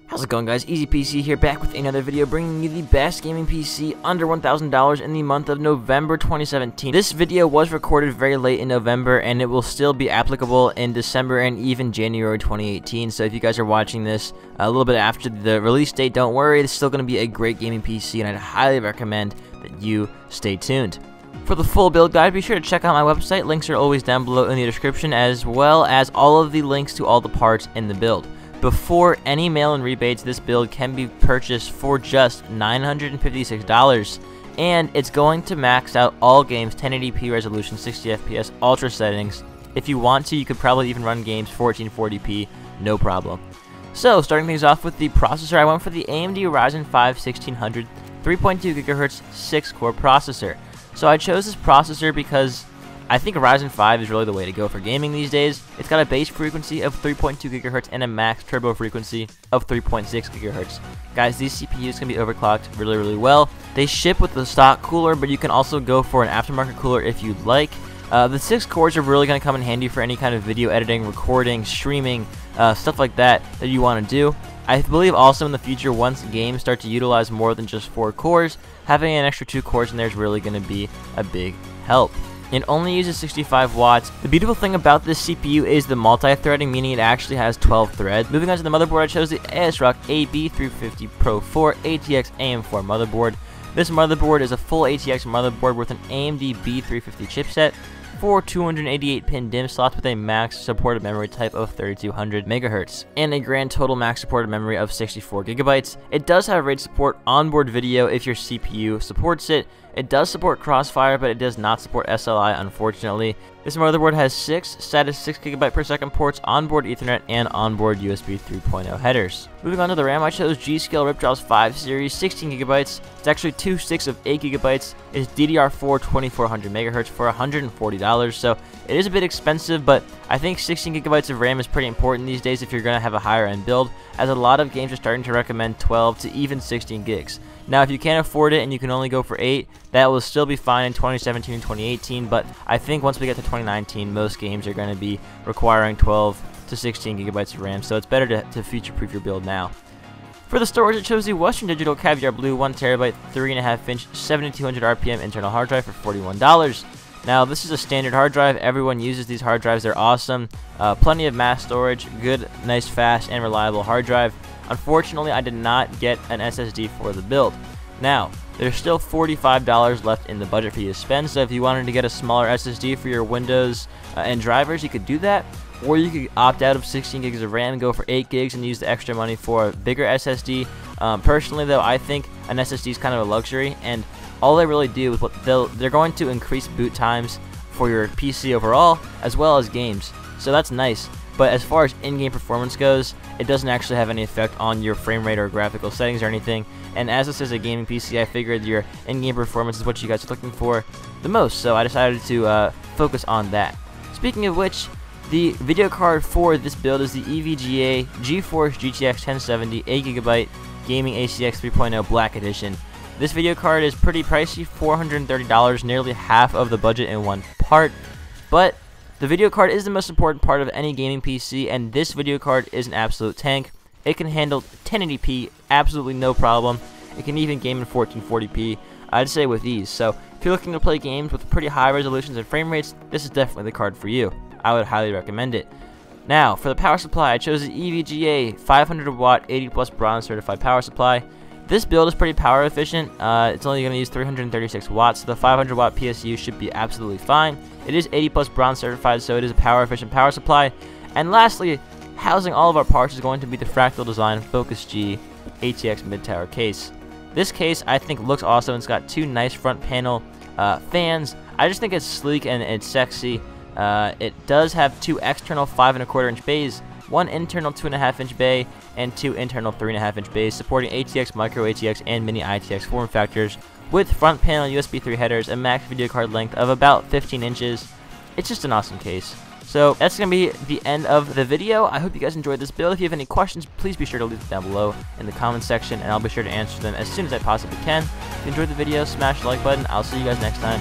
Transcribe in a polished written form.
How's it going, guys? Easy PC here, back with another video bringing you the best gaming PC under $1,000 in the month of November 2017. This video was recorded very late in November and it will still be applicable in December and even January 2018. So if you guys are watching this a little bit after the release date, don't worry, it's still going to be a great gaming PC and I'd highly recommend that you stay tuned. For the full build guide, be sure to check out my website. Links are always down below in the description, as well as all of the links to all the parts in the build. Before any mail-in rebates, this build can be purchased for just $956, and it's going to max out all games 1080p resolution, 60 FPS, ultra settings. If you want to, you could probably even run games 1440p, no problem. So, starting things off with the processor, I went for the AMD Ryzen 5 1600 3.2 GHz 6-core processor. So I chose this processor because I think Ryzen 5 is really the way to go for gaming these days. It's got a base frequency of 3.2 GHz and a max turbo frequency of 3.6 GHz. Guys, these CPUs can be overclocked really well. They ship with the stock cooler, but you can also go for an aftermarket cooler if you'd like. The 6 cores are really going to come in handy for any kind of video editing, recording, streaming, stuff like that you want to do. I believe also in the future, once games start to utilize more than just 4 cores, having an extra 2 cores in there is really going to be a big help. It only uses 65 watts. The beautiful thing about this CPU is the multi-threading, meaning it actually has 12 threads. Moving on to the motherboard, I chose the ASRock AB350 Pro 4 ATX AM4 motherboard. This motherboard is a full ATX motherboard with an AMD B350 chipset, 4 288-pin DIMM slots with a max supported memory type of 3200 MHz, and a grand total max supported memory of 64 GB. It does have RAID support onboard video if your CPU supports it. It does support Crossfire, but it does not support SLI, unfortunately. This motherboard has 6 SATA 6 GB per second ports, onboard Ethernet, and onboard USB 3.0 headers. Moving on to the RAM, I chose G.Skill Ripjaws 5 series, 16 GB. It's actually 2 sticks of 8 GB. It's DDR4 2400 MHz for $140, so it is a bit expensive, but I think 16 GB of RAM is pretty important these days if you're going to have a higher end build, as a lot of games are starting to recommend 12 to even 16 gigs. Now, if you can't afford it and you can only go for 8, that will still be fine in 2017 and 2018, but I think once we get to 2019, most games are going to be requiring 12 to 16 GB of RAM, so it's better to future-proof your build now. For the storage, it chose the Western Digital Caviar Blue 1TB 3.5-inch 7200 RPM internal hard drive for $41. Now, this is a standard hard drive. Everyone uses these hard drives. They're awesome. Plenty of mass storage, good, nice, fast, and reliable hard drive. Unfortunately, I did not get an SSD for the build. Now, there's still $45 left in the budget for you to spend, so if you wanted to get a smaller SSD for your Windows and drivers, you could do that. Or you could opt out of 16 gigs of RAM and go for 8 gigs and use the extra money for a bigger SSD. Personally, though, I think an SSD is kind of a luxury, and all they really do is they're going to increase boot times for your PC overall, as well as games. So that's nice. But as far as in-game performance goes, it doesn't actually have any effect on your frame rate or graphical settings or anything. And as this is a gaming PC, I figured your in-game performance is what you guys are looking for the most, so I decided to focus on that. Speaking of which, the video card for this build is the EVGA GeForce GTX 1070 8GB Gaming ACX 3.0 Black Edition. This video card is pretty pricey, $430, nearly half of the budget in one part, but the video card is the most important part of any gaming PC, and this video card is an absolute tank. It can handle 1080p, absolutely no problem. It can even game in 1440p, I'd say, with ease. So if you're looking to play games with pretty high resolutions and frame rates, this is definitely the card for you. I would highly recommend it. Now, for the power supply, I chose the EVGA 500 watt 80 plus bronze certified power supply. This build is pretty power efficient. It's only going to use 336 watts, so the 500 watt PSU should be absolutely fine. It is 80 plus bronze certified, so it is a power efficient power supply. And lastly, housing all of our parts is going to be the Fractal Design Focus G ATX mid-tower case. This case, I think, looks awesome. It's got 2 nice front panel fans. I just think it's sleek and it's sexy. It does have 2 external 5.25-inch bays, 1 internal 2.5-inch bay, and 2 internal 3.5-inch bays, supporting ATX, Micro ATX, and Mini ITX form factors, with front panel USB 3 headers, a max video card length of about 15 inches. It's just an awesome case. So that's going to be the end of the video. I hope you guys enjoyed this build. If you have any questions, please be sure to leave them down below in the comments section, and I'll be sure to answer them as soon as I possibly can. If you enjoyed the video, smash the like button. I'll see you guys next time.